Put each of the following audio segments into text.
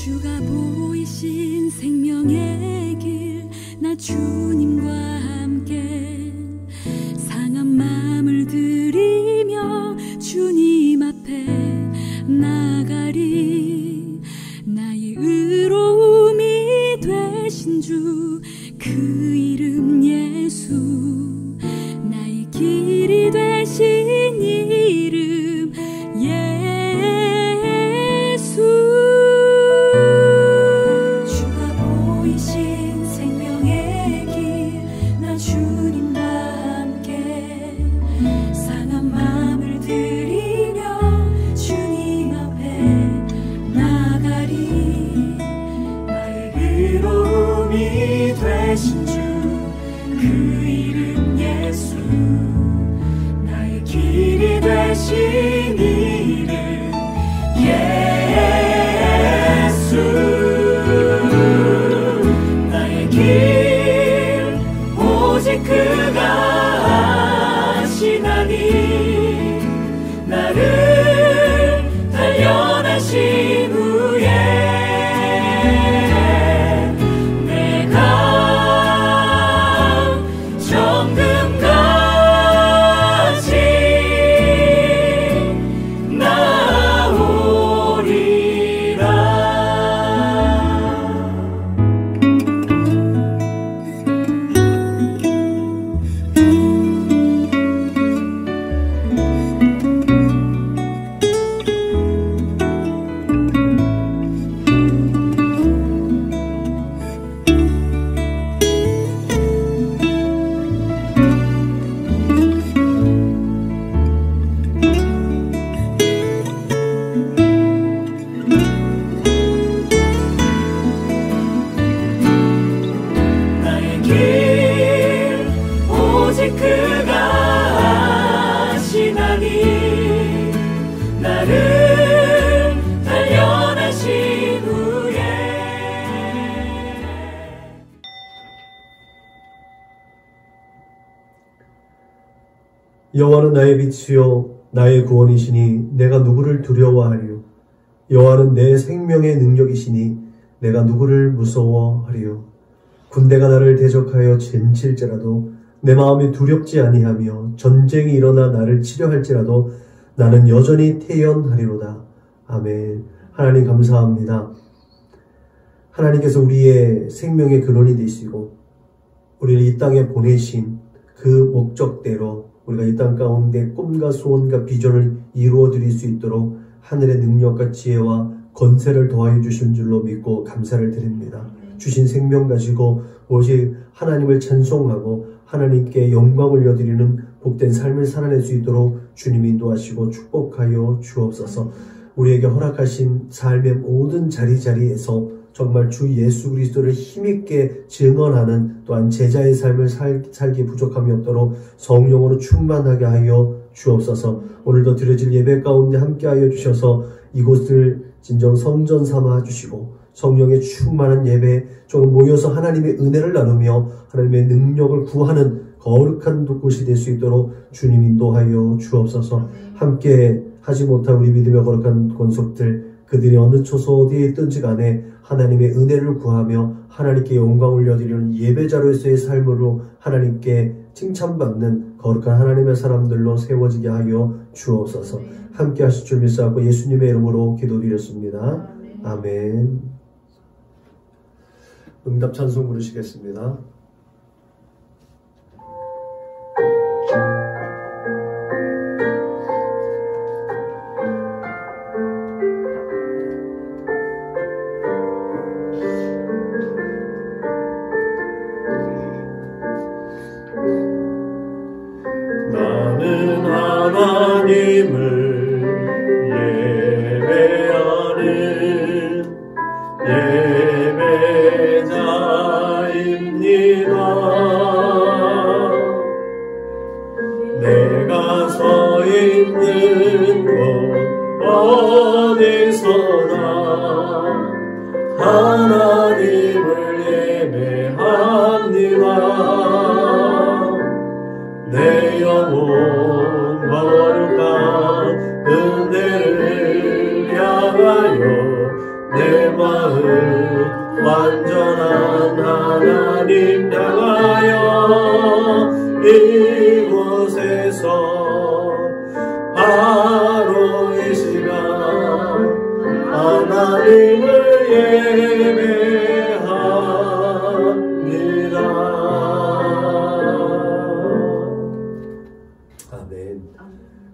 주가 보이신 생명의 길, 나 주님과 함께 상한 마음을 들이며 주님 앞에 나가리. 나의 의로움이 되신 주, 그 이름 예수, 나의 길이 되신 이름 예수. 주가 보이신 생명의 길, 나 주님과 함께 상한 마음을 들이며 주님 앞에 나가리. 나의 의로움이 되신 주, 그 이름 예수, 나의 길이 되신 이름 예수. 나의 길 오직 그가 아시나니. 나를 단련하신 후에 내가 정금같이 나오리라. 나의 길 오직 그가 아시나니. 나를 단련하신 후에. 여호와는 나의 빛이요 나의 구원이시니 내가 누구를 두려워하리요. 여호와는 내 생명의 능력이시니 내가 누구를 무서워하리요. 군대가 나를 대적하여 쟁칠지라도 내 마음이 두렵지 아니하며 전쟁이 일어나 나를 치려할지라도 나는 여전히 태연하리로다. 아멘. 하나님 감사합니다. 하나님께서 우리의 생명의 근원이 되시고 우리를 이 땅에 보내신 그 목적대로 우리가 이 땅 가운데 꿈과 소원과 비전을 이루어 드릴 수 있도록 하늘의 능력과 지혜와 권세를 더하여 주신 줄로 믿고 감사를 드립니다. 주신 생명 가지고 오직 하나님을 찬송하고 하나님께 영광을 올려드리는 복된 삶을 살아낼 수 있도록 주님이 인도하시고 축복하여 주옵소서. 우리에게 허락하신 삶의 모든 자리자리에서 정말 주 예수 그리스도를 힘있게 증언하는, 또한 제자의 삶을 살기 부족함이 없도록 성령으로 충만하게 하여 주옵소서. 오늘도 드려질 예배 가운데 함께하여 주셔서 이곳을 진정 성전 삼아 주시고 성령의 충만한 예배, 조금 모여서 하나님의 은혜를 나누며 하나님의 능력을 구하는 거룩한 곳이 될 수 있도록 주님 인도하여 주옵소서. 함께 하지 못한 우리 믿음의 거룩한 권속들, 그들이 어느 처소 어디에 있든지 간에 하나님의 은혜를 구하며 하나님께 영광 올려드리는 예배자로서의 삶으로 하나님께 칭찬받는 거룩한 하나님의 사람들로 세워지게 하여 주옵소서. 함께 하실 줄 믿사옵고 예수님의 이름으로 기도드렸습니다. 아멘. 응답 찬송 부르시겠습니다. 나는 하나님을 예배하는 예배자입니다. 내 마음 완전한 하나님 향하여 이곳에서 바로 이 시간 하나님을 예배합니다. 아멘.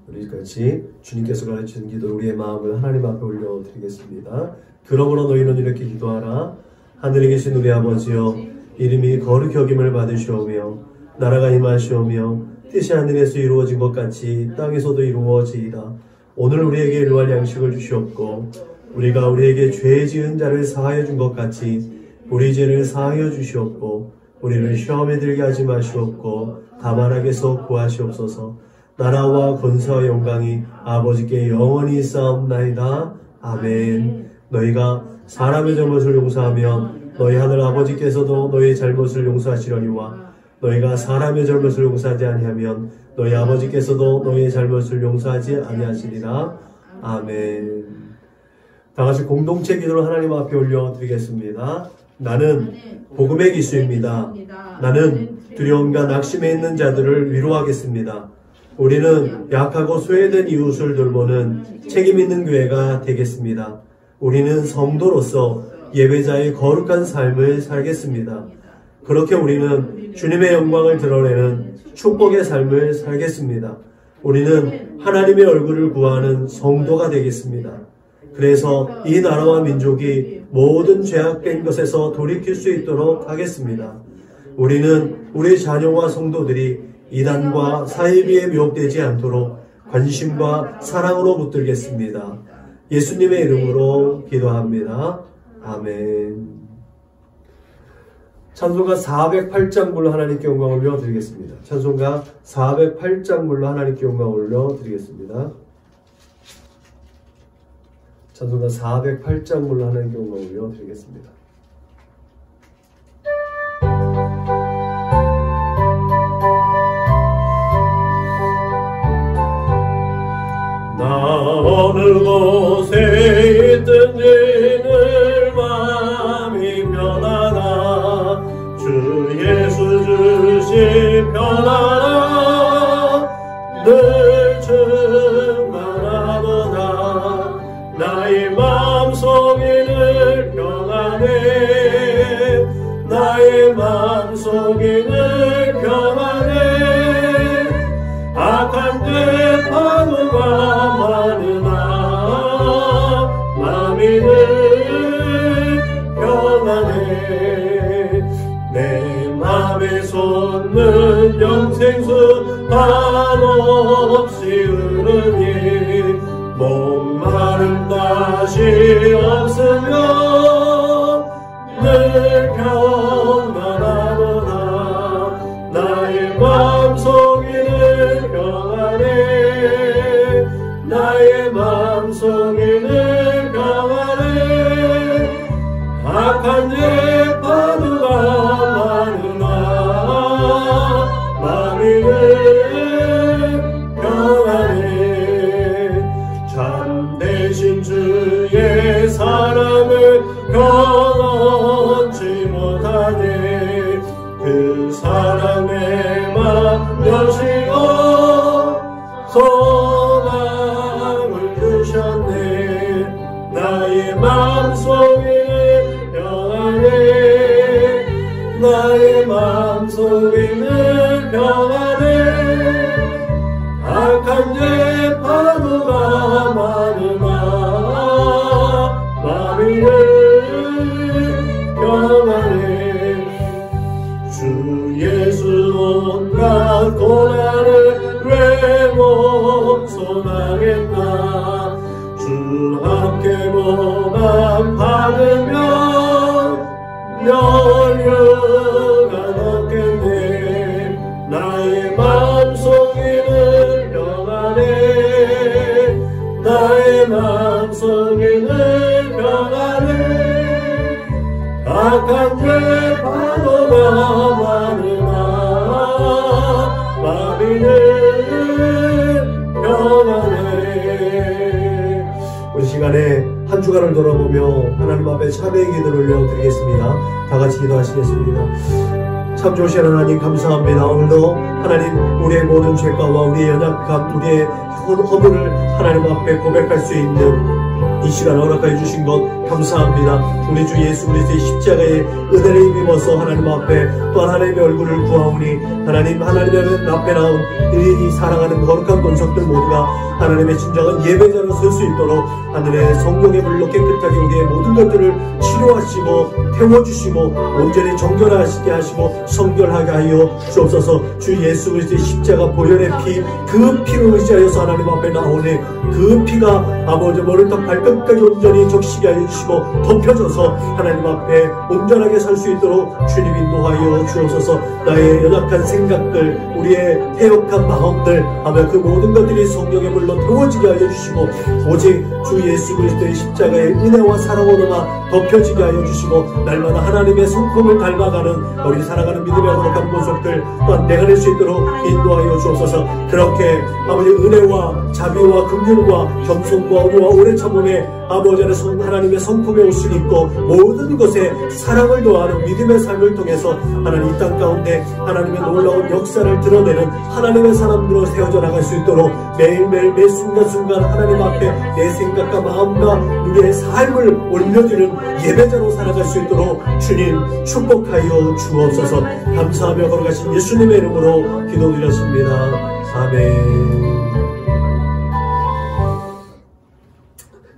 우리 같이 주님께서 가르치는 기도 우리의 마음을 하나님 앞에 올려드리겠습니다. 그러므로 너희는 이렇게 기도하라. 하늘에 계신 우리 아버지여, 이름이 거룩히 여김을 받으시오며 나라가 임하시오며 뜻이 하늘에서 이루어진 것 같이 땅에서도 이루어지이다. 오늘 우리에게 일용할 양식을 주시옵고 우리가 우리에게 죄 지은 자를 사하여 준 것 같이 우리 죄를 사하여 주시옵고 우리를 시험에 들게 하지 마시옵고 다만 악에서 구하시옵소서. 나라와 권세와 영광이 아버지께 영원히 있사옵나이다. 아멘. 너희가 사람의 잘못을 용서하면 너희 하늘 아버지께서도 너희의 잘못을 용서하시려니와 너희가 사람의 잘못을 용서하지 아니하면 너희 아버지께서도 너희의 잘못을 용서하지 아니하시리라. 아멘. 다같이 공동체 기도를 하나님 앞에 올려드리겠습니다. 나는 복음의 기수입니다. 나는 두려움과 낙심에 있는 자들을 위로하겠습니다. 우리는 약하고 소외된 이웃을 돌보는 책임 있는 교회가 되겠습니다. 우리는 성도로서 예배자의 거룩한 삶을 살겠습니다. 그렇게 우리는 주님의 영광을 드러내는 축복의 삶을 살겠습니다. 우리는 하나님의 얼굴을 구하는 성도가 되겠습니다. 그래서 이 나라와 민족이 모든 죄악된 것에서 돌이킬 수 있도록 하겠습니다. 우리는 우리 자녀와 성도들이 이단과 사이비에 미혹되지 않도록 관심과 사랑으로 붙들겠습니다. 예수님의 이름으로 기도합니다. 아멘. 찬송가 408장 불러 하나님께 영광 올려드리겠습니다. 찬송가 408장 불러 하나님께 영광 올려드리겠습니다. 찬송가 408장 불러 하나님께 영광 올려드리겠습니다. 나 어느 곳에 있든지 늘 마음이 편하다. 주 예수 주신 편하다. 늘 충만하도다. 나의 마음속이 늘 평안해. 나의 마음속이 늘 평안해. 악한 죄 파도가 많으나 마음이 늘 평안해. 내 맘에 솟는 영생수 한없이 흐르니 목마름 다시 없으며 늘 평안하도다. 나의 마음속이 늘 평안해. 나의 마음속이 늘 평안해. 악한 죄 파도가 많으나 마음이 늘 평안해. 참되신 주의 사랑을 변하지 못하네. 그 사랑에 맡겨시고 소망을 주셨네. 나의 마음속이 평안해. 나의 마음속이 늘 평안해. 악한 죄 파도가 많으나 마음이 늘 평안해. 주 예수 온갖 고난을 왜 못 소망했나. 주 함께 고난 받으면 여유가 없겠네. 나의 마음속이 늘 평안해. 나의 마음속이 늘 평안해. 악한 죄 파도가 많으나 마음이 늘 평안해. 우리 시간에 한 주 주간을 돌아보며 하나님 앞에 참회의 기도를 올려드리겠습니다. 다 같이 기도하시겠습니다. 참 좋으신 하나님 감사합니다. 오늘도 하나님 우리의 모든 죄가와 우리의 연약함, 우리의 허물을 하나님 앞에 고백할 수 있는 이 시간 허락하여 주신 것 감사합니다. 우리 주 예수 그리스도의 십자가의 은혜를 힘입어서 하나님 앞에 또 하나님의 얼굴을 구하오니 하나님의 앞에 나온 이 사랑하는 거룩한 권속들 모두가 하나님의 진정한 예배자로 설 수 있도록 하늘의 성령의 물로 깨끗하게 우리의 모든 것들을 치료하시고 태워주시고 온전히 정결하시게 하시고 성결하게 하여 주옵소서. 주 예수 그리스도의 십자가 보혈의 피, 그 피를 의지하여서 하나님 앞에 나오니 그 피가 아버지 머리부터 발끝까지 온전히 적시게 하여 주시고 덮여져서 하나님 앞에 온전하게 살 수 있도록 주님 인도하여 주옵소서. 나의 연약한 생각들, 우리의 태역한 마음들, 아마 그 모든 것들이 성령의 물로 태워지게 하여 주시고 오직 주 예수 그리스도의 십자가의 은혜와 사랑으로만 덮여지게 하여 주시고 날마다 하나님의 성품을 닮아가는 우리 살아가는 믿음의 거룩한 모습들 또한 내가낼 수 있도록 인도하여 주옵소서. 그렇게 아버지 은혜와 자비와 긍휼과 겸손과 어부와 오래 참음에 아버지 안에 하나님의 성품의 옷을 입고 모든 것에 사랑을 도하는 믿음의 삶을 통해서 하나님 이 땅 가운데 하나님의 놀라운 역사를 드러내는 하나님의 사람들로 세워져 나갈 수 있도록 매일매일 매 순간순간 하나님 앞에 내 생각과 마음과 우리의 삶을 올려드리는 예배자로 살아갈 수 있도록 주님 축복하여 주옵소서. 감사하며 걸어가신 예수님의 이름으로 기도드렸습니다. 아멘.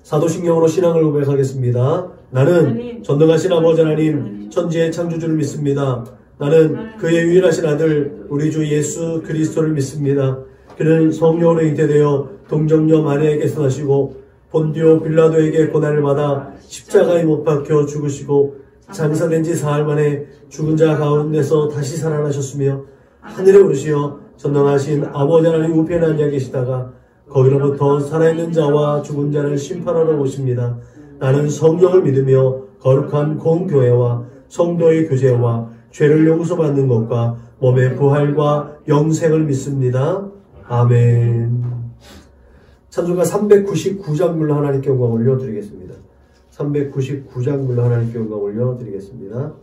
사도신경으로 신앙을 고백하겠습니다. 나는 전능하신 아버지 하나님 천지의 창조주를 믿습니다. 나는 그의 유일하신 아들 우리 주 예수 그리스도를 믿습니다. 그는 성령으로 잉태되어 동정녀 마리아에게서 나시고 본디오 빌라도에게 고난을 받아 십자가에 못 박혀 죽으시고 장사된 지 사흘 만에 죽은 자 가운데서 다시 살아나셨으며 하늘에 오르시어 전능하신 아버지 하나님 우편에 앉아 계시다가 거기로부터 살아있는 자와 죽은 자를 심판하러 오십니다. 나는 성령을 믿으며 거룩한 공교회와 성도의 교제와 죄를 용서받는 것과 몸의 부활과 영생을 믿습니다. 아멘. 찬송가 399장 불러 하나님께 영광 올려드리겠습니다. 399장 불러 하나님께 영광 올려드리겠습니다.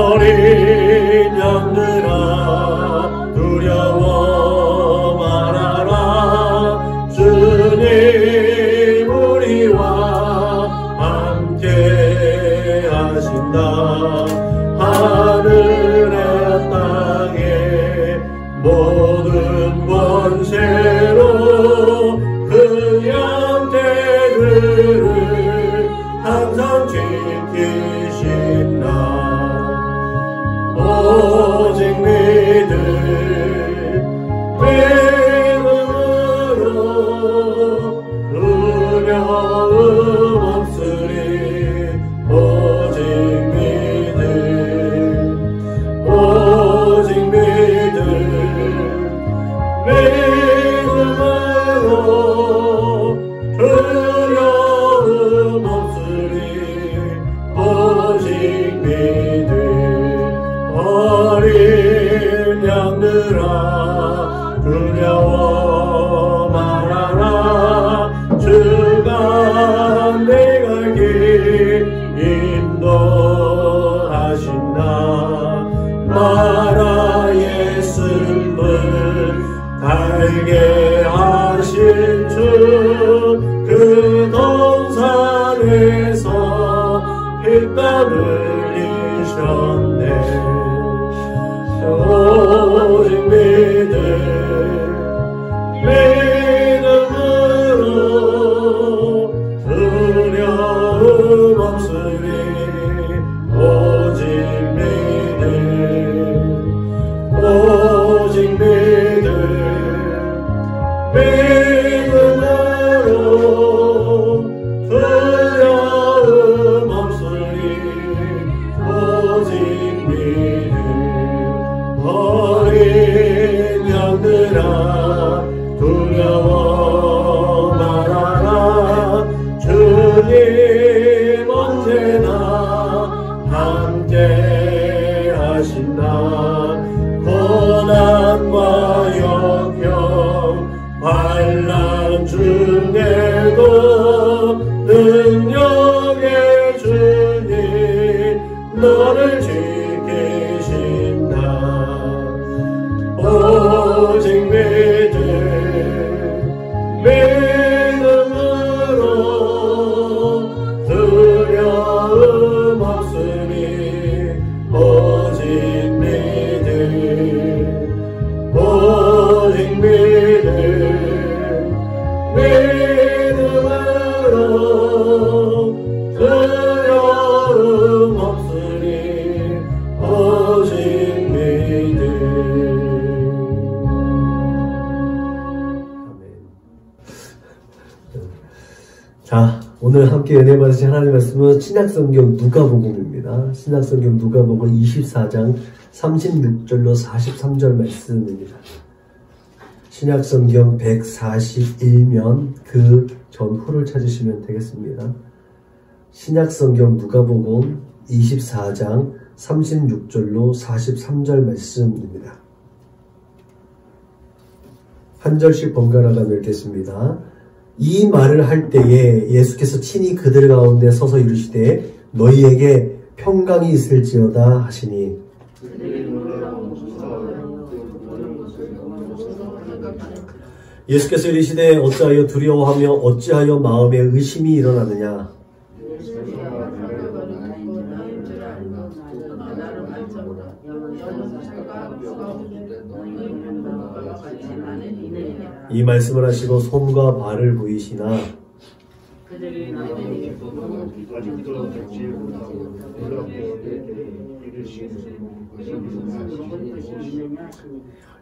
어린 양들아 두려워 말아라. 주님 우리와 함께 하신다. 하늘의 땅에 모든 권세로 그 양떼들을 항상 지키신 나 오직 믿음으로 두려움 없으리. 오직 믿음으로 두려움 없으리. 오직 믿음. 어린 양들아 두려워 말아라. 주가 내가 길 인도하신다. 마라 예수를 달게 하신 주 그 동산에서 피땀 흘리셨네. 오직 믿음으로 두려움 없으리. 오직 믿음으로 두려움 없으리. 주님 언제나 함께 하신다. 고난과 역경 환난 중에도 능력의 주님 너를 지키신다. 오직 믿음으로 두려움 없으니 오직 믿음으로 두려움 없으니 오직 믿음. 자, 오늘 함께 은혜 받으신 하나님의 말씀은 신약성경 누가복음입니다. 신약성경 누가복음 24장 36절로 43절 말씀입니다. 신약성경 141면 그 전후를 찾으시면 되겠습니다. 신약성경 누가복음 24장 36절로 43절 말씀입니다. 한 절씩 번갈아가 읽겠습니다. 이 말을 할 때에 예수께서 친히 그들 가운데 서서 이르시되 너희에게 평강이 있을지어다 하시니 예수께서 이르시되 어찌하여 두려워하며 어찌하여 마음에 의심이 일어나느냐. 이 말씀을 하시고 손과 발을 보이시나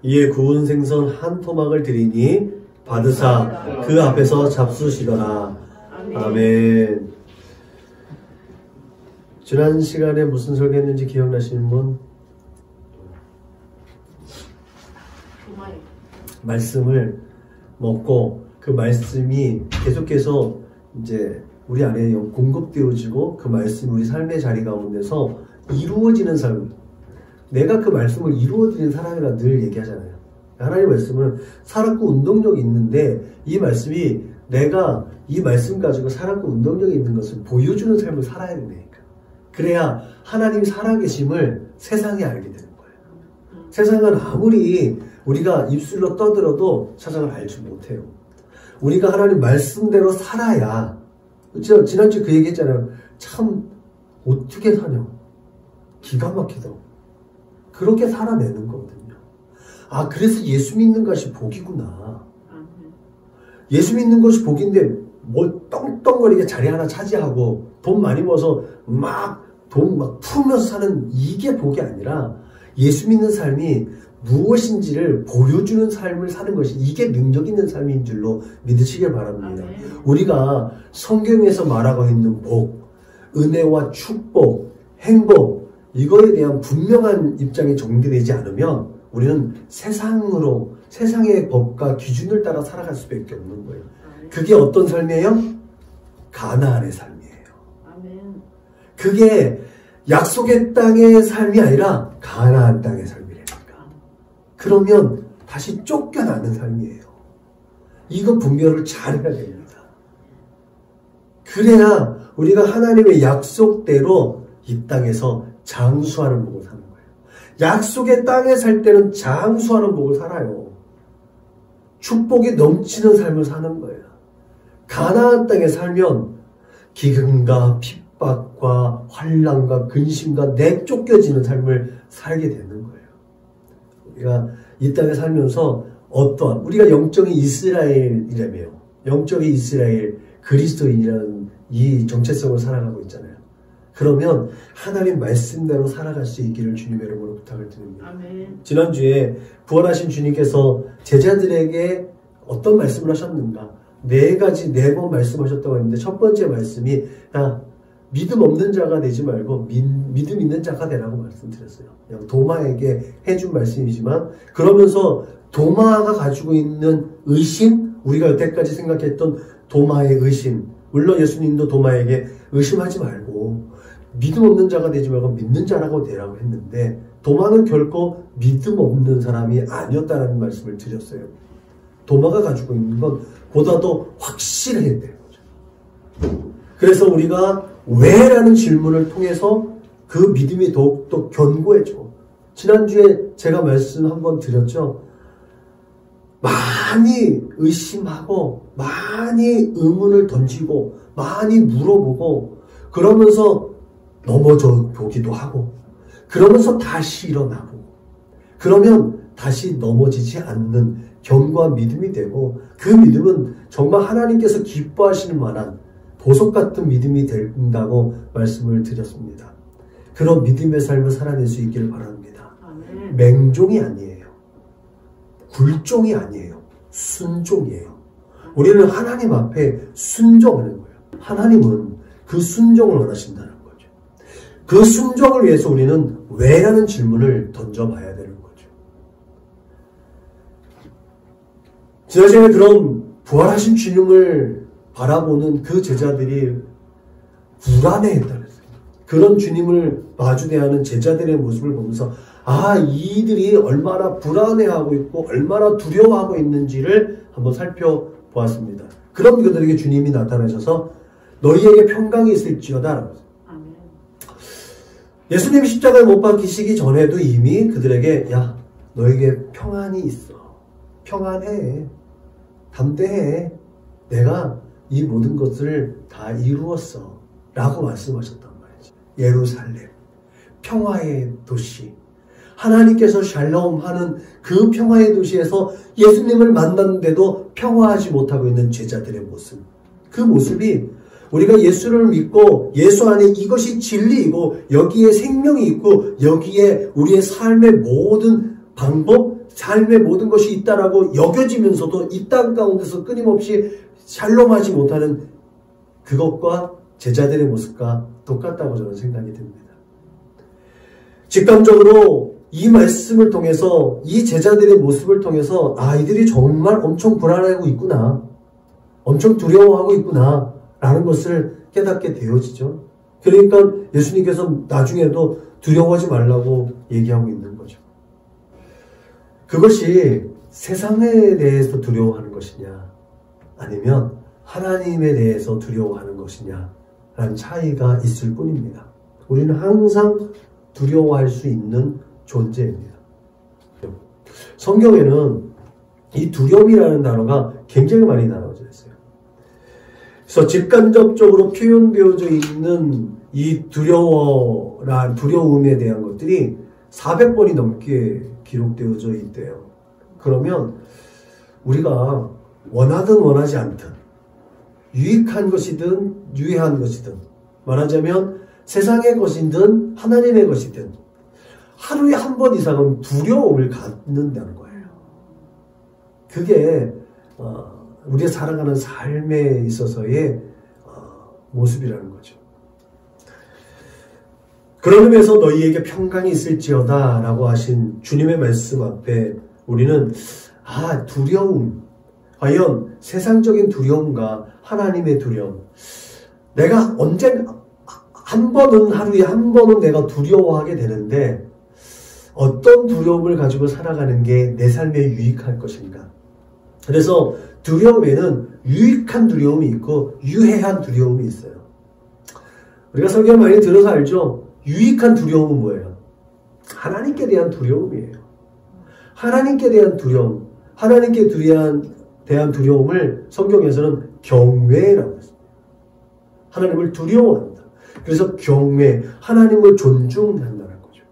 이에 구운 생선 한 토막을 드리니 받으사 그 앞에서 잡수시더라. 아멘. 지난 시간에 무슨 설교했는지 기억나시는 분? 말씀을 먹고 그 말씀이 계속해서 이제 우리 안에 공급되어지고 그 말씀이 우리 삶의 자리 가운데서 이루어지는 삶. 내가 그 말씀을 이루어지는 사람이라 늘 얘기하잖아요. 하나님의 말씀은 살았고 운동력이 있는데 이 말씀이 내가 이 말씀 가지고 살았고 운동력이 있는 것을 보여주는 삶을 살아야 된다니까. 그래야 하나님 살아계심을 세상에 알게 되는 거예요. 세상은 아무리 우리가 입술로 떠들어도 세상을 알지 못해요. 우리가 하나님 말씀대로 살아야. 지난주에 그 얘기 했잖아요. 참 어떻게 사냐. 기가 막히다. 그렇게 살아내는 거거든요. 아, 그래서 예수 믿는 것이 복이구나. 예수 믿는 것이 복인데 뭘 떵떵거리게 자리 하나 차지하고 돈 많이 모아서 돈 풀면서 사는 이게 복이 아니라 예수 믿는 삶이 무엇인지를 보여주는 삶을 사는 것이 이게 능력 있는 삶인 줄로 믿으시길 바랍니다. 우리가 성경에서 말하고 있는 복, 은혜와 축복, 행복 이거에 대한 분명한 입장이 정리되지 않으면 우리는 세상의 법과 기준을 따라 살아갈 수밖에 없는 거예요. 그게 어떤 삶이에요? 가나안의 삶이에요. 그게 약속의 땅의 삶이 아니라 가나안 땅의 삶이에요. 그러면 다시 쫓겨나는 삶이에요. 이거 분별을 잘해야 됩니다. 그래야 우리가 하나님의 약속대로 이 땅에서 장수하는 복을 사는 거예요. 약속의 땅에 살 때는 장수하는 복을 살아요. 축복이 넘치는 삶을 사는 거예요. 가나안 땅에 살면 기근과 핍박과 환난과 근심과 내쫓겨지는 삶을 살게 되는 거예요. 우리가 이 땅에 살면서 우리가 영적인 이스라엘이라며요. 영적인 이스라엘 그리스도인이라는 이 정체성을 살아가고 있잖아요. 그러면 하나님 말씀대로 살아갈 수 있기를 주님의 이름으로 부탁을 드립니다. 아멘. 지난주에 부활하신 주님께서 제자들에게 어떤 말씀을 하셨는가? 4번 말씀하셨다고 했는데 첫 번째 말씀이 믿음 없는 자가 되지 말고 믿음 있는 자가 되라고 말씀드렸어요. 도마에게 해준 말씀이지만 그러면서 도마가 가지고 있는 의심, 우리가 여태까지 생각했던 도마의 의심, 물론 예수님도 도마에게 의심하지 말고 믿음 없는 자가 되지 말고 믿는 자라고 되라고 했는데 도마는 결코 믿음 없는 사람이 아니었다는 말씀을 드렸어요. 도마가 가지고 있는 건 보다 더 확실했대요. 그래서 우리가 왜라는 질문을 통해서 그 믿음이 더욱더 견고해져. 지난주에 제가 말씀 한번 드렸죠. 많이 의심하고 많이 의문을 던지고 많이 물어보고 그러면서 넘어져 보기도 하고 그러면서 다시 일어나고 그러면 다시 넘어지지 않는 견고한 믿음이 되고 그 믿음은 정말 하나님께서 기뻐하시는 만한 보석 같은 믿음이 된다고 말씀을 드렸습니다. 그런 믿음의 삶을 살아낼 수 있기를 바랍니다. 맹종이 아니에요. 굴종이 아니에요. 순종이에요. 우리는 하나님 앞에 순종하는 거예요. 하나님은 그 순종을 원하신다는 거죠. 그 순종을 위해서 우리는 왜라는 질문을 던져봐야 되는 거죠. 지난 시간에 그런 부활하신 주님을 바라보는 그 제자들이 불안해했다는 거예요. 그런 주님을 마주대하는 제자들의 모습을 보면서 이들이 얼마나 불안해하고 있고 얼마나 두려워하고 있는지를 한번 살펴보았습니다. 그럼 그들에게 주님이 나타나셔서 너희에게 평강이 있을지어다. 예수님이 십자가에 못 박히시기 전에도 이미 그들에게 너에게 평안이 있어. 평안해. 담대해. 내가 이 모든 것을 다 이루었어. 라고 말씀하셨단 말이죠. 예루살렘. 평화의 도시. 하나님께서 샬롬 하는 그 평화의 도시에서 예수님을 만났는데도 평화하지 못하고 있는 제자들의 모습. 그 모습이 우리가 예수를 믿고 예수 안에 이것이 진리이고 여기에 생명이 있고 여기에 우리의 삶의 모든 방법, 삶의 모든 것이 있다라고 여겨지면서도 이 땅 가운데서 끊임없이 샬롬하지 못하는 그것과 제자들의 모습과 똑같다고 저는 생각이 듭니다. 직감적으로 이 말씀을 통해서 이 제자들의 모습을 통해서 이들이 정말 엄청 불안해하고 있구나. 엄청 두려워하고 있구나. 라는 것을 깨닫게 되어지죠. 그러니까 예수님께서 나중에도 두려워하지 말라고 얘기하고 있는 거죠. 그것이 세상에 대해서 두려워하는 것이냐 아니면 하나님에 대해서 두려워하는 것이냐 라는 차이가 있을 뿐입니다. 우리는 항상 두려워할 수 있는 존재입니다. 성경에는 이 두려움이라는 단어가 굉장히 많이 나눠져 있어요. 그래서 직간접적으로 표현되어져 있는 이 두려움에 대한 것들이 400번이 넘게 기록되어져 있대요. 그러면 우리가 원하든 원하지 않든 유익한 것이든 유해한 것이든 말하자면 세상의 것이든 하나님의 것이든 하루에 한 번 이상은 두려움을 갖는다는 거예요. 그게 우리가 살아가는 삶에 있어서의 모습이라는 거죠. 그런 의미에서 너희에게 평강이 있을지어다 라고 하신 주님의 말씀 앞에 우리는 두려움, 과연 세상적인 두려움과 하나님의 두려움, 내가 언젠가 하루에 한 번은 내가 두려워하게 되는데 어떤 두려움을 가지고 살아가는 게 내 삶에 유익할 것인가. 그래서 두려움에는 유익한 두려움이 있고 유해한 두려움이 있어요. 우리가 설교를 많이 들어서 알죠? 유익한 두려움은 뭐예요? 하나님께 대한 두려움이에요. 하나님께 대한 두려움, 하나님께 대한 두려움을 성경에서는 경외라고 했습니다. 하나님을 두려워한다. 그래서 경외, 하나님을 존중한다는 거죠.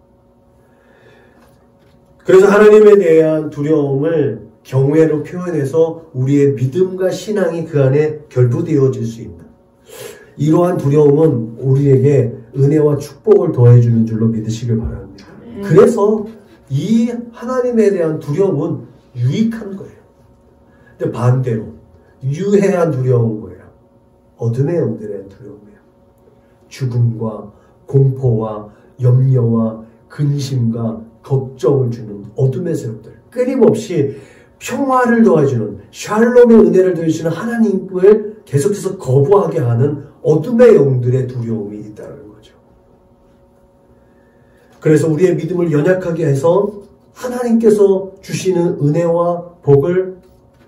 그래서 하나님에 대한 두려움을 경외로 표현해서 우리의 믿음과 신앙이 그 안에 결부되어질 수 있다. 이러한 두려움은 우리에게 은혜와 축복을 더해주는 줄로 믿으시길 바랍니다. 그래서 이 하나님에 대한 두려움은 유익한 거예요. 근데 반대로 유해한 두려움은 뭐예요? 어둠의 영들에 대한 두려움이에요. 죽음과 공포와 염려와 근심과 걱정을 주는 어둠의 세력들, 끊임없이 평화를 더해주는 샬롬의 은혜를 더해주시는 하나님을 계속해서 거부하게 하는 어둠의 영들의 두려움이 있다는 거죠. 그래서 우리의 믿음을 연약하게 해서 하나님께서 주시는 은혜와 복을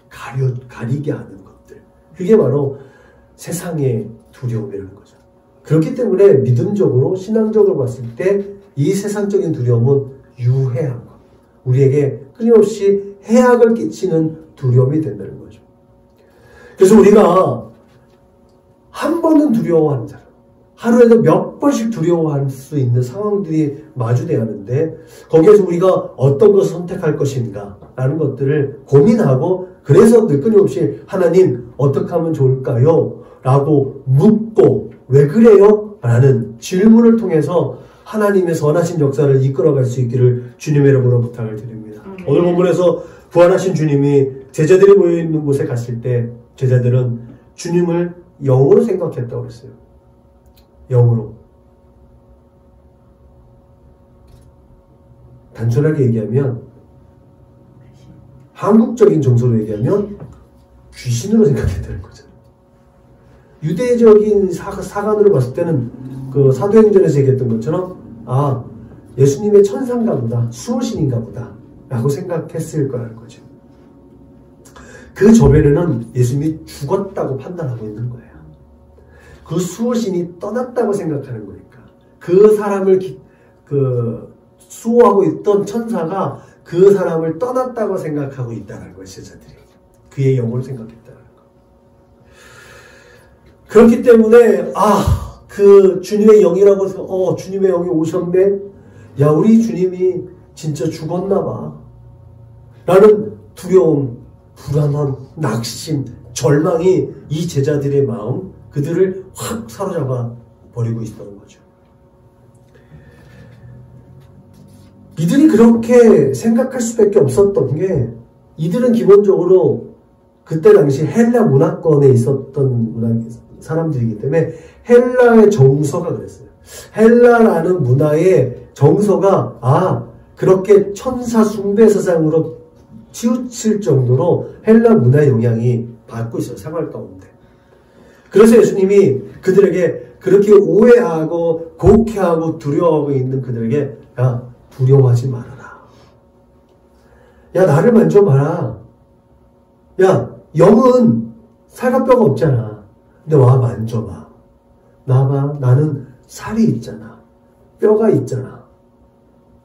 가리게 하는 것들. 그게 바로 세상의 두려움이라는 거죠. 그렇기 때문에 믿음적으로, 신앙적으로 봤을 때 이 세상적인 두려움은 유해한 것. 우리에게 끊임없이 해악을 끼치는 두려움이 된다는 거죠. 그래서 우리가 한 번은 두려워하는 사람, 하루에도 몇 번씩 두려워할 수 있는 상황들이 마주돼야 하는데 거기에서 우리가 어떤 것을 선택할 것인가 라는 것들을 고민하고 그래서 늘 끊임없이 하나님 어떻게 하면 좋을까요? 라고 묻고 왜 그래요? 라는 질문을 통해서 하나님의 선하신 역사를 이끌어갈 수 있기를 주님의 이름으로 부탁을 드립니다. 오늘 본문에서 부활하신 주님이 제자들이 모여있는 곳에 갔을 때 제자들은 주님을 영으로 생각했다고 그랬어요. 영으로. 단순하게 얘기하면 한국적인 정서로 얘기하면 귀신으로 생각했다는 거죠. 유대적인 사관으로 봤을 때는 그 사도행전에서 얘기했던 것처럼 예수님의 천사인가 보다, 수호신인가 보다 라고 생각했을 거라는 거죠. 그 저변에는 예수님이 죽었다고 판단하고 있는 거예요. 그 수호신이 떠났다고 생각하는 거니까. 그 사람을 수호하고 있던 천사가 그 사람을 떠났다고 생각하고 있다는 거예요, 제자들이. 그의 영혼을 생각했다는 거. 그렇기 때문에 그 주님의 영이라고 해서 주님의 영이 오셨네? 야, 우리 주님이 진짜 죽었나 봐. 라는 두려움, 불안함, 낙심, 절망이 이 제자들의 마음, 그들을 확 사로잡아 버리고 있었던 거죠. 이들이 그렇게 생각할 수밖에 없었던 게 이들은 기본적으로 그때 당시 헬라 문화권에 있었던 사람들이기 때문에 헬라의 정서가 그랬어요. 헬라라는 문화의 정서가 그렇게 천사 숭배 사상으로 치우칠 정도로 헬라 문화의 영향이 받고 있어요. 생활 가운데. 그래서 예수님이 그들에게 그렇게 오해하고 곡해하고 두려워하고 있는 그들에게 두려워하지 말아라. 야, 나를 만져봐라. 야, 영은 살갑뼈가 없잖아. 근데 와, 만져봐. 나봐. 나는 살이 있잖아. 뼈가 있잖아.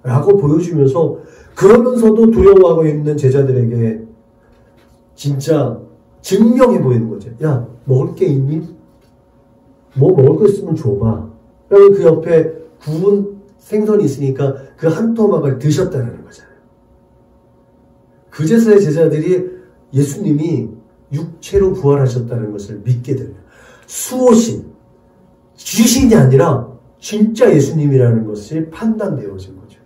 라고 보여주면서 그러면서도 두려워하고 있는 제자들에게 진짜 증명해 보이는 거죠. 야, 먹을 게 있니? 뭐 먹을 거 있으면 줘봐. 그러면 그 옆에 구운 생선이 있으니까 그 한 토막을 드셨다는 거잖아요. 그제서야 제자들이 예수님이 육체로 부활하셨다는 것을 믿게 됩니다. 수호신, 귀신이 아니라 진짜 예수님이라는 것이 판단되어진 거죠.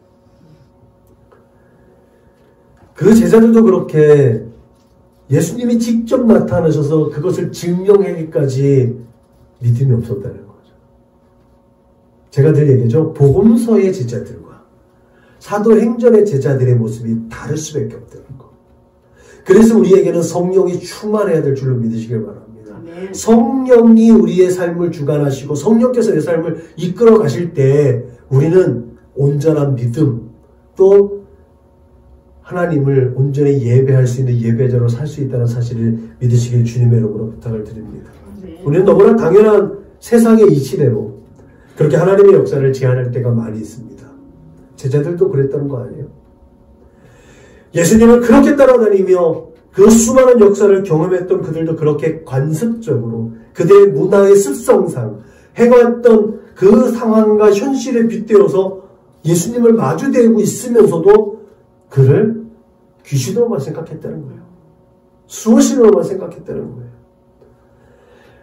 그 제자들도 그렇게 예수님이 직접 나타나셔서 그것을 증명하기까지 믿음이 없었다는 거죠. 제가 늘 얘기하죠. 복음서의 제자들과 사도행전의 제자들의 모습이 다를 수밖에 없다는 거. 그래서 우리에게는 성령이 충만해야 될 줄로 믿으시길 바랍니다. 성령이 우리의 삶을 주관하시고 성령께서 내 삶을 이끌어 가실 때 우리는 온전한 믿음 또 하나님을 온전히 예배할 수 있는 예배자로 살 수 있다는 사실을 믿으시길 주님의 이름으로 부탁을 드립니다. 우리는 너무나 당연한 세상의 이치대로 그렇게 하나님의 역사를 제한할 때가 많이 있습니다. 제자들도 그랬다는 거 아니에요? 예수님을 그렇게 따라다니며 그 수많은 역사를 경험했던 그들도 그렇게 관습적으로 그들의 문화의 습성상 해왔던 그 상황과 현실에 빗대어서 예수님을 마주대고 있으면서도 그를 귀신으로만 생각했다는 거예요. 수호신으로만 생각했다는 거예요.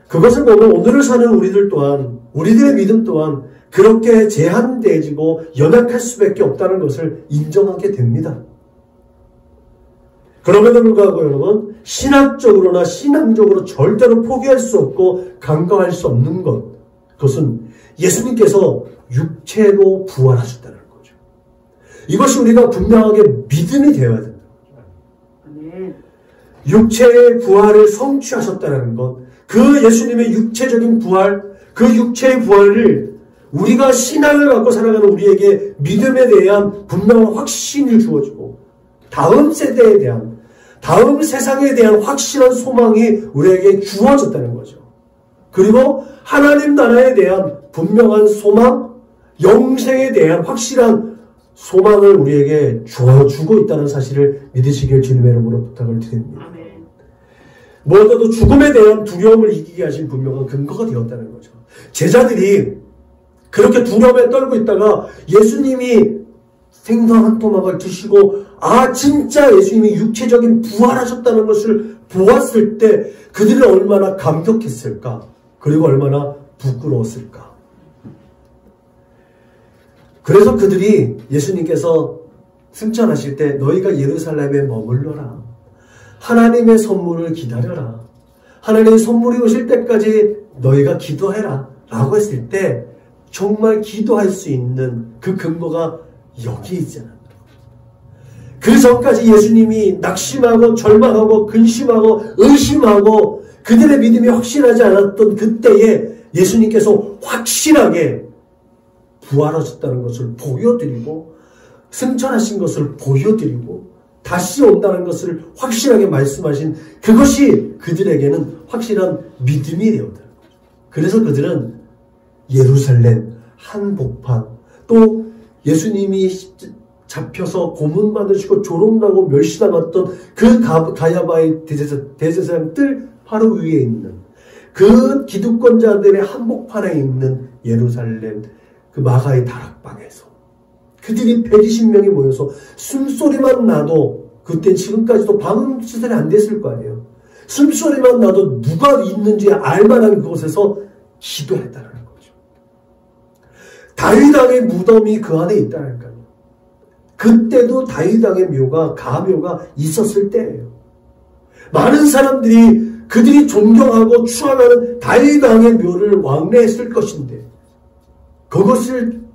그것을 보면 오늘을 사는 우리들 또한 우리들의 믿음 또한 그렇게 제한되지고 연약할 수밖에 없다는 것을 인정하게 됩니다. 그럼에도 불구하고 여러분 신학적으로나 신앙적으로 절대로 포기할 수 없고 간과할 수 없는 것 그것은 예수님께서 육체로 부활하셨다는 거죠. 이것이 우리가 분명하게 믿음이 되어야 된다. 육체의 부활을 성취하셨다는 것 그 예수님의 육체적인 부활, 그 육체의 부활을 우리가 신앙을 갖고 살아가는 우리에게 믿음에 대한 분명한 확신을 주어주고 다음 세대에 대한, 다음 세상에 대한 확실한 소망이 우리에게 주어졌다는 거죠. 그리고 하나님 나라에 대한 분명한 소망, 영생에 대한 확실한 소망을 우리에게 주어주고 있다는 사실을 믿으시길 주님의 이름으로 부탁을 드립니다. 무엇보다도 죽음에 대한 두려움을 이기게 하신 분명한 근거가 되었다는 거죠. 제자들이 그렇게 두려움에 떨고 있다가 예수님이 생선 한 토막을 드시고 진짜 예수님이 육체적인 부활하셨다는 것을 보았을 때 그들이 얼마나 감격했을까? 그리고 얼마나 부끄러웠을까? 그래서 그들이 예수님께서 승천하실 때 너희가 예루살렘에 머물러라. 하나님의 선물을 기다려라. 하나님의 선물이 오실 때까지 너희가 기도해라. 라고 했을 때 정말 기도할 수 있는 그 근거가 여기 있잖아요. 그 전까지 예수님이 낙심하고 절망하고 근심하고 의심하고 그들의 믿음이 확실하지 않았던 그때에 예수님께서 확실하게 부활하셨다는 것을 보여드리고 승천하신 것을 보여드리고 다시 온다는 것을 확실하게 말씀하신 그것이 그들에게는 확실한 믿음이 되었다는 거죠. 그래서 그들은 예루살렘, 한복판, 또 예수님이 잡혀서 고문받으시고 조롱나고 멸시당했던 그 가야바의 대제사장 뜰 바로 위에 있는 그 기득권자들의 한복판에 있는 예루살렘 그 마가의 다락방에서 그들이 120명이 모여서 숨소리만 나도 그땐 지금까지도 방음 시설이 안 됐을 거 아니에요. 숨소리만 나도 누가 있는지 알만한 그곳에서 기도했다는 거죠. 다윗 왕의 무덤이 그 안에 있다니까요. 그때도 다윗 왕의 묘가 가묘가 있었을 때예요. 많은 사람들이 그들이 존경하고 추앙하는 다윗 왕의 묘를 왕래했을 것인데 그것을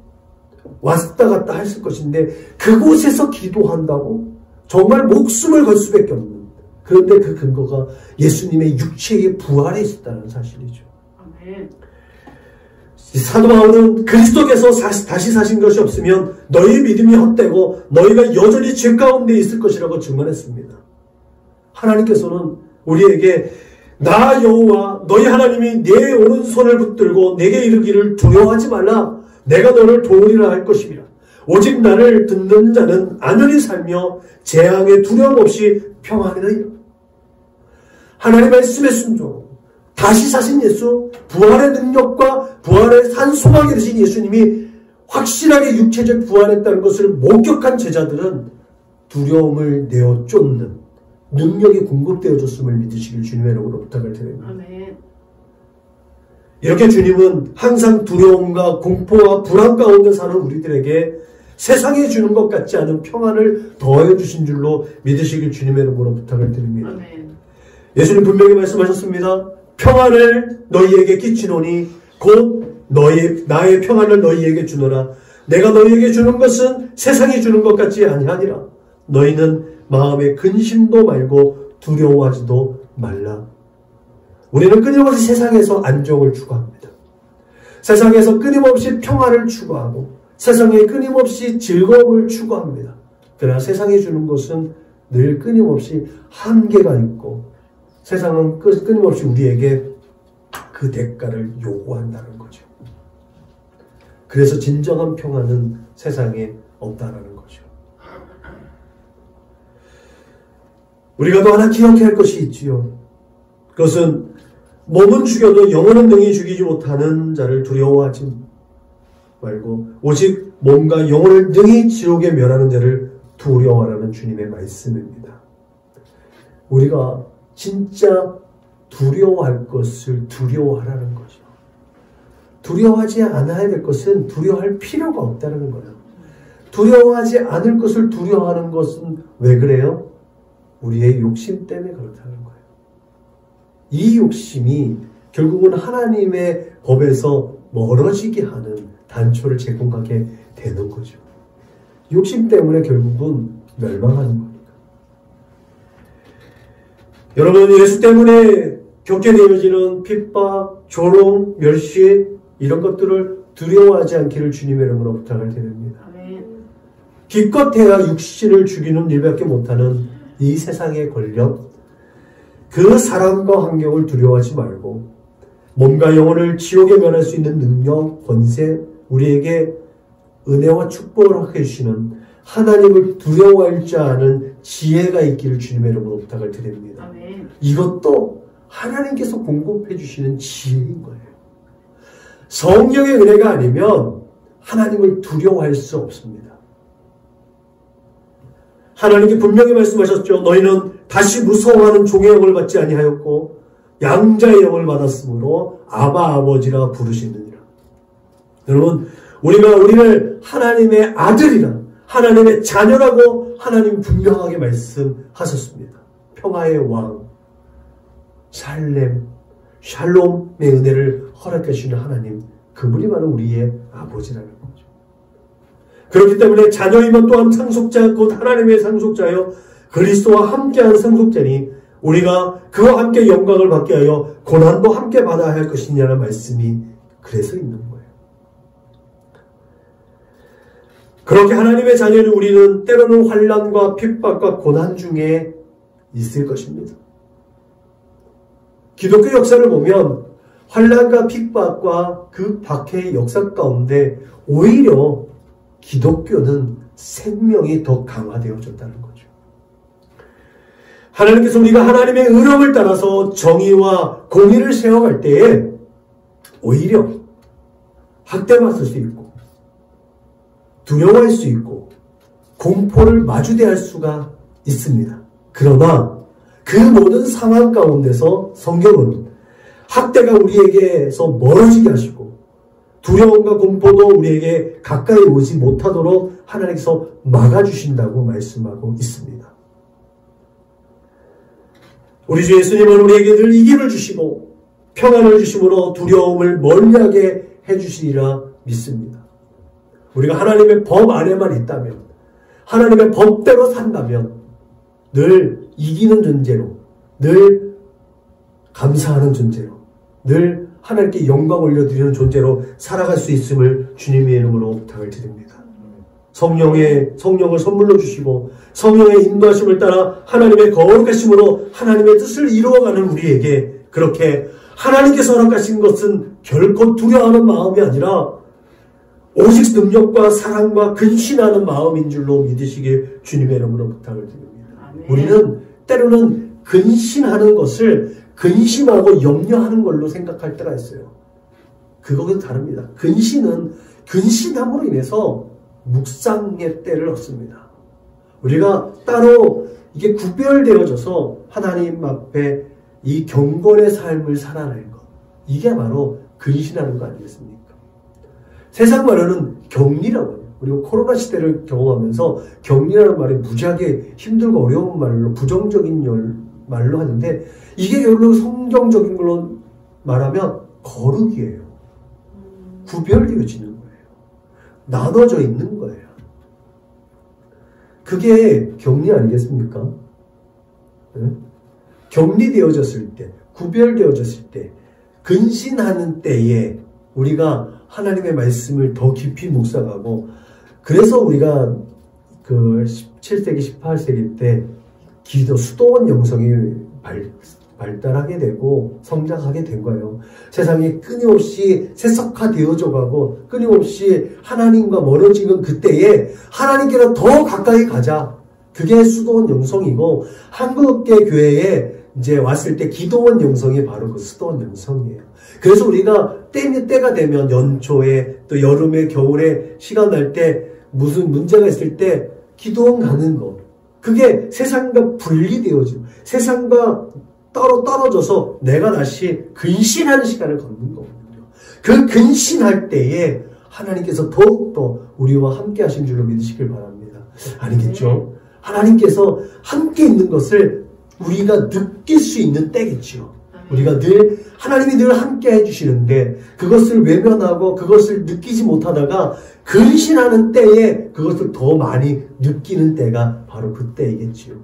왔다 갔다 했을 것인데 그곳에서 기도한다고 정말 목숨을 걸 수밖에 없는, 그런데 그 근거가 예수님의 육체의 부활에 있었다는 사실이죠. 아멘. 사도 바울은 그리스도께서 다시 사신 것이 없으면 너희의 믿음이 헛되고 너희가 여전히 죄 가운데 있을 것이라고 증언했습니다. 하나님께서는 우리에게 나 여호와 너희 하나님이 내 오른손을 붙들고 내게 이르기를 두려워하지 말라. 내가 너를 도우리라 할 것이니라. 오직 나를 듣는 자는 안연히 살며 재앙에 두려움 없이 평안이라. 하나님의 말씀에 순종, 다시 사신 예수, 부활의 능력과 부활의 산 소망이 되신 예수님이 확실하게 육체적 부활했다는 것을 목격한 제자들은 두려움을 내어 쫓는 능력이 공급되어졌음을 믿으시길 주님의 이름으로 부탁을 드립니다. 아멘. 이렇게 주님은 항상 두려움과 공포와 불안 가운데 사는 우리들에게 세상에 주는 것 같지 않은 평안을 더해 주신 줄로 믿으시길 주님의 이름으로 부탁을 드립니다. 아멘. 예수님 분명히 말씀하셨습니다. 평안을 너희에게 끼치노니 곧 나의 평안을 너희에게 주노라. 내가 너희에게 주는 것은 세상이 주는 것 같지 아니하니라. 너희는 마음에 근심도 말고 두려워하지도 말라. 우리는 끊임없이 세상에서 안정을 추구합니다. 세상에서 끊임없이 평안을 추구하고 세상에 끊임없이 즐거움을 추구합니다. 그러나 세상이 주는 것은 늘 끊임없이 한계가 있고 세상은 끊임없이 우리에게 그 대가를 요구한다는 거죠. 그래서 진정한 평안은 세상에 없다라는 거죠. 우리가 또 하나 기억해야 할 것이 있지요. 그것은 몸은 죽여도 영혼은 능히 죽이지 못하는 자를 두려워하지 말고 오직 몸과 영혼을 능히 지옥에 멸하는 자를 두려워하라는 주님의 말씀입니다. 우리가 진짜 두려워할 것을 두려워하라는 거죠. 두려워하지 않아야 될 것은 두려워할 필요가 없다는 거예요. 두려워하지 않을 것을 두려워하는 것은 왜 그래요? 우리의 욕심 때문에 그렇다는 거예요. 이 욕심이 결국은 하나님의 법에서 멀어지게 하는 단초를 제공하게 되는 거죠. 욕심 때문에 결국은 멸망하는 겁니다. 여러분, 예수 때문에 겪게 되어지는 핍박, 조롱, 멸시 이런 것들을 두려워하지 않기를 주님의 이름으로 부탁을 드립니다. 기껏해야 육신을 죽이는 일밖에 못하는 이 세상의 권력, 그 사람과 환경을 두려워하지 말고 몸과 영혼을 지옥에 면할 수 있는 능력, 권세, 우리에게 은혜와 축복을 하게 해주시는 하나님을 두려워할 줄 아는 지혜가 있기를 주님의 이름으로 부탁을 드립니다. 아멘. 이것도 하나님께서 공급해 주시는 지혜인 거예요. 성령의 은혜가 아니면 하나님을 두려워할 수 없습니다. 하나님께 분명히 말씀하셨죠. 너희는 다시 무서워하는 종의 영을 받지 아니하였고 양자의 영을 받았으므로 아바 아버지라 부르시느니라. 여러분, 우리가 우리를 하나님의 아들이라 하나님의 자녀라고 하나님 분명하게 말씀하셨습니다. 평화의 왕, 샬롬의 은혜를 허락해 주시는 하나님, 그분이 바로 우리의 아버지라는 거죠. 그렇기 때문에 자녀이면 또한 상속자, 곧 하나님의 상속자여 그리스도와 함께한 상속자니 우리가 그와 함께 영광을 받게 하여 고난도 함께 받아야 할 것이냐는 말씀이 그래서 있는 거예요. 그렇게 하나님의 자녀는 우리는 때로는 환난과 핍박과 고난 중에 있을 것입니다. 기독교 역사를 보면 환난과 핍박과 그 박해의 역사 가운데 오히려 기독교는 생명이 더 강화되어졌다는 거죠. 하나님께서 우리가 하나님의 의롭을 따라서 정의와 공의를 세워갈 때에 오히려 학대받을 수 있고 두려워할 수 있고 공포를 마주대할 수가 있습니다. 그러나 그 모든 상황 가운데서 성경은 학대가 우리에게서 멀어지게 하시고 두려움과 공포도 우리에게 가까이 오지 못하도록 하나님께서 막아주신다고 말씀하고 있습니다. 우리 주 예수님은 우리에게 늘 이김을 주시고 평안을 주심으로 두려움을 멀리하게 해주시리라 믿습니다. 우리가 하나님의 법 안에만 있다면, 하나님의 법대로 산다면 늘 이기는 존재로, 늘 감사하는 존재로, 늘 하나님께 영광 올려드리는 존재로 살아갈 수 있음을 주님의 이름으로 부탁을 드립니다. 성령을 선물로 주시고 성령의 인도하심을 따라 하나님의 거룩하심으로 하나님의 뜻을 이루어가는 우리에게 그렇게 하나님께서 허락하신 것은 결코 두려워하는 마음이 아니라 오직 능력과 사랑과 근신하는 마음인 줄로 믿으시길 주님의 이름으로 부탁을 드립니다. 아멘. 우리는 때로는 근신하는 것을 근심하고 염려하는 걸로 생각할 때가 있어요. 그거는 다릅니다. 근신은 근신함으로 인해서 묵상의 때를 얻습니다. 우리가 따로 이게 구별되어져서 하나님 앞에 이 경건의 삶을 살아내는 것, 이게 바로 근신하는 거 아니겠습니까? 세상 말로는 격리라고 해요. 그리고 코로나 시대를 경험하면서 격리라는 말이 무지하게 힘들고 어려운 말로 부정적인 말로 하는데 이게 결국 성경적인 걸로 말하면 거룩이에요. 구별되어지는 거예요. 나눠져 있는 거예요. 그게 격리 아니겠습니까? 네? 격리되어졌을 때, 구별되어졌을 때, 근신하는 때에 우리가 하나님의 말씀을 더 깊이 묵상하고, 그래서 우리가 그 17세기, 18세기 때 기도 수도원 영성이 발달하게 되고 성장하게 된 거예요. 세상이 끊임없이 세속화되어져 가고 끊임없이 하나님과 멀어지는 그때에 하나님께로 더 가까이 가자. 그게 수도원 영성이고 한국계 교회에 이제 왔을 때 기도원 영성이 바로 그 수도원 영성이에요. 그래서 우리가 때가 되면 연초에 또 여름에 겨울에 시간 날 때 무슨 문제가 있을 때 기도원 가는 거. 그게 세상과 분리되어지고 세상과 따로 떨어져서 내가 다시 근신하는 시간을 갖는 거거든요. 그 근신할 때에 하나님께서 더욱더 우리와 함께 하신 줄로 믿으시길 바랍니다. 아니겠죠? 하나님께서 함께 있는 것을 우리가 느낄 수 있는 때겠죠. 우리가 하나님이 늘 함께 해주시는데 그것을 외면하고 그것을 느끼지 못하다가 근신하는 때에 그것을 더 많이 느끼는 때가 바로 그때이겠지요.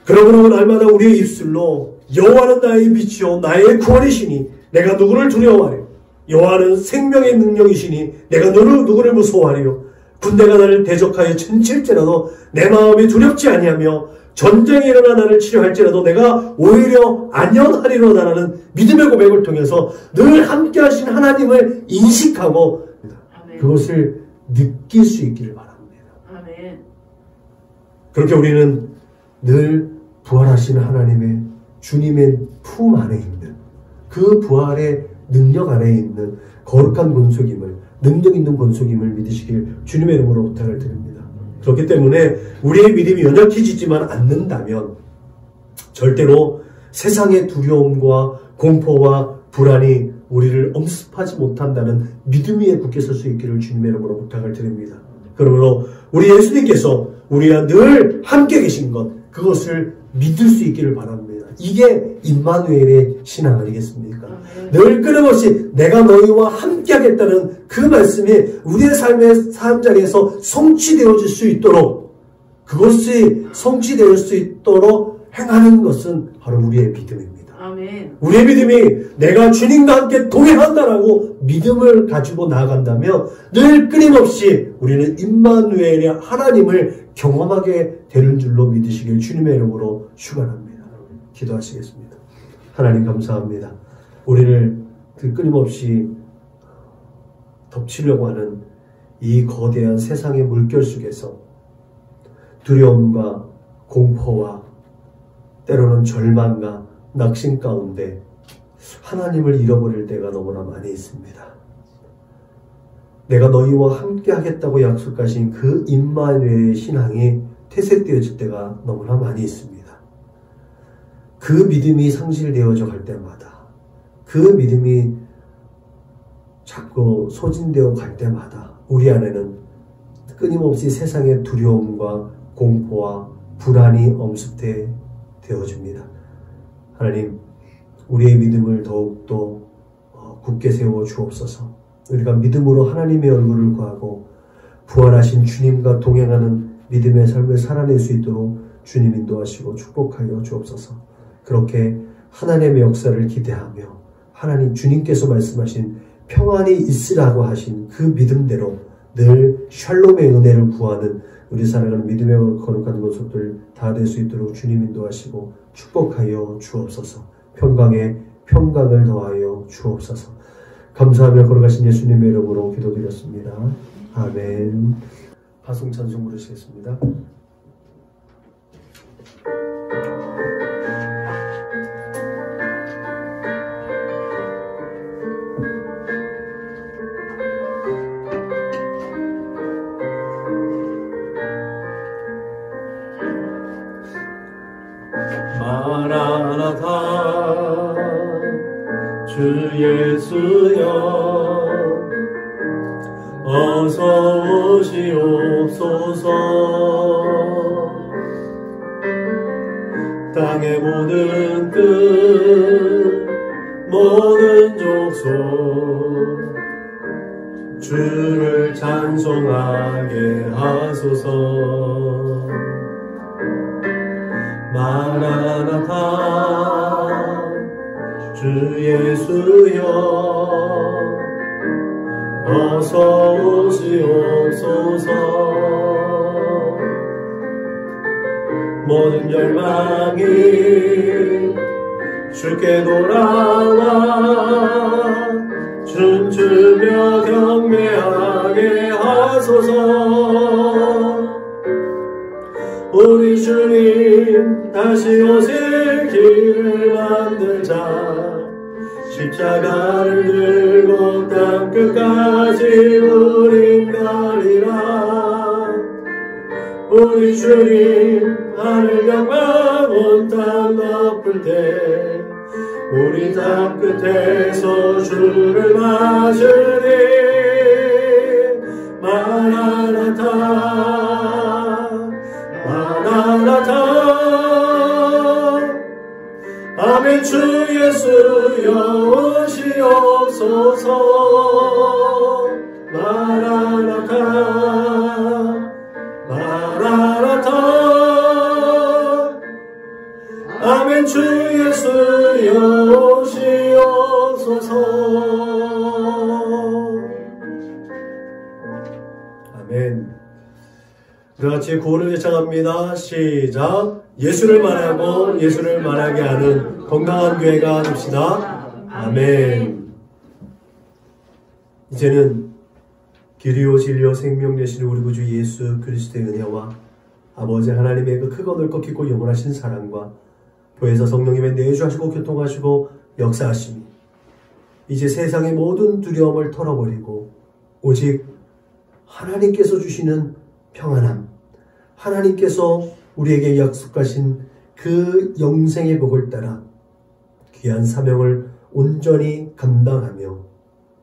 그러므로 날마다 우리의 입술로 여호와는 나의 빛이요 나의 구원이시니 내가 누구를 두려워하리요. 여호와는 생명의 능력이시니 내가 누구를 무서워하리요. 군대가 나를 대적하여 쳤을지라도 내 마음이 두렵지 아니하며 전쟁이 일어나 나를 치료할지라도 내가 오히려 안녕하리로다라는 믿음의 고백을 통해서 늘 함께 하신 하나님을 인식하고 그것을 느낄 수 있기를 바랍니다. 아멘. 그렇게 우리는 늘 부활하신 하나님의 주님의 품 안에 있는 그 부활의 능력 안에 있는 거룩한 권속임을, 능력 있는 권속임을 믿으시길 주님의 이름으로 부탁을 드립니다. 그렇기 때문에 우리의 믿음이 연약해지지만 않는다면 절대로 세상의 두려움과 공포와 불안이 우리를 엄습하지 못한다는 믿음 위에 굳게 설 수 있기를 주님의 이름으로 부탁을 드립니다. 그러므로 우리 예수님께서 우리와 늘 함께 계신 것, 그것을 믿을 수 있기를 바랍니다. 이게 임마누엘의 신앙 아니겠습니까? 늘 끊임없이 내가 너희와 함께 하겠다는 그 말씀이 우리의 삶의 삶자리에서 성취되어질 수 있도록, 그것이 성취될 수 있도록 행하는 것은 바로 우리의 믿음입니다. 아멘. 우리의 믿음이 내가 주님과 함께 동행한다라고 믿음을 가지고 나아간다면 늘 끊임없이 우리는 임마누엘의 하나님을 경험하게 되는 줄로 믿으시길 주님의 이름으로 축원합니다. 기도하시겠습니다. 하나님 감사합니다. 우리를 끊임없이 덮치려고 하는 이 거대한 세상의 물결 속에서 두려움과 공포와 때로는 절망과 낙심 가운데 하나님을 잃어버릴 때가 너무나 많이 있습니다. 내가 너희와 함께 하겠다고 약속하신 그 임마누엘의 신앙이 퇴색되어질 때가 너무나 많이 있습니다. 그 믿음이 상실되어져 갈 때마다, 그 믿음이 자꾸 소진되어 갈 때마다 우리 안에는 끊임없이 세상의 두려움과 공포와 불안이 엄습되어집니다. 하나님, 우리의 믿음을 더욱더 굳게 세워 주옵소서. 우리가 믿음으로 하나님의 얼굴을 구하고 부활하신 주님과 동행하는 믿음의 삶을 살아낼 수 있도록 주님 인도하시고 축복하여 주옵소서. 그렇게 하나님의 역사를 기대하며 하나님 주님께서 말씀하신 평안이 있으라고 하신 그 믿음대로 늘 샬롬의 은혜를 구하는 우리 살아가는 믿음의 거룩한 모습들 다 될 수 있도록 주님 인도하시고 축복하여 주옵소서. 평강에 평강을 더하여 주옵소서. 감사하며 걸어가신 예수님의 이름으로 기도드렸습니다. 아멘. 파송 찬송 부르시겠습니다. 마라나타 주 예수여 어서 오시옵소서. 땅의 모든 끝 모든 족속 주를 찬송하게 하소서. 마라나타 주 예수여 어서 오시옵소서. 모든 열망이 주께 돌아와 춤추며 경배하게 하소서. 우리 주님 다시 오실 길을 만들자. 십자가를 들고 땅끝까지 우린 가리라. 우리 주님 하늘 영광 온 땅 덮을 때 우리 땅끝에서 주를 맞으리. 마라나타 마라나타. 아멘. 주 예수여 오시옵소서. 마라나타 마라나타. 아멘. 주 예수 아멘. 우리 같이 구호를 예찬합니다. 시작. 예수를 말하고 예수를 말하게 하는 건강한 교회가 됩시다. 아멘. 이제는 길이요 진리요 생명 되시는 우리 구주 예수 그리스도의 은혜와 아버지 하나님의 그 크고 넓고 깊고 영원하신 사랑과 교회에서 성령님의 내주하시고 교통하시고 역사하심이 이제 세상의 모든 두려움을 털어버리고 오직 하나님께서 주시는 평안함, 하나님께서 우리에게 약속하신 그 영생의 복을 따라 귀한 사명을 온전히 감당하며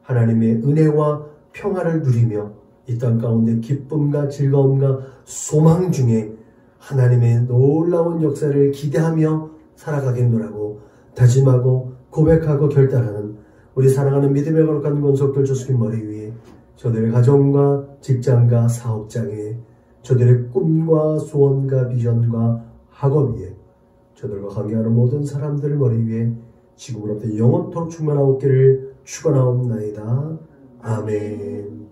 하나님의 은혜와 평화를 누리며 이 땅 가운데 기쁨과 즐거움과 소망 중에 하나님의 놀라운 역사를 기대하며 살아가겠노라고 다짐하고 고백하고 결단하는 우리 사랑하는 믿음의 거룩한 권속들 조수님 머리 위에 저들의 가정과 직장과 사업장에 저들의 꿈과 소원과 비전과 학업 위에 저들과 관계하는 모든 사람들 머리 위에 지금으로부터 영원토록 충만하옵기를 축원하옵나이다. 아멘.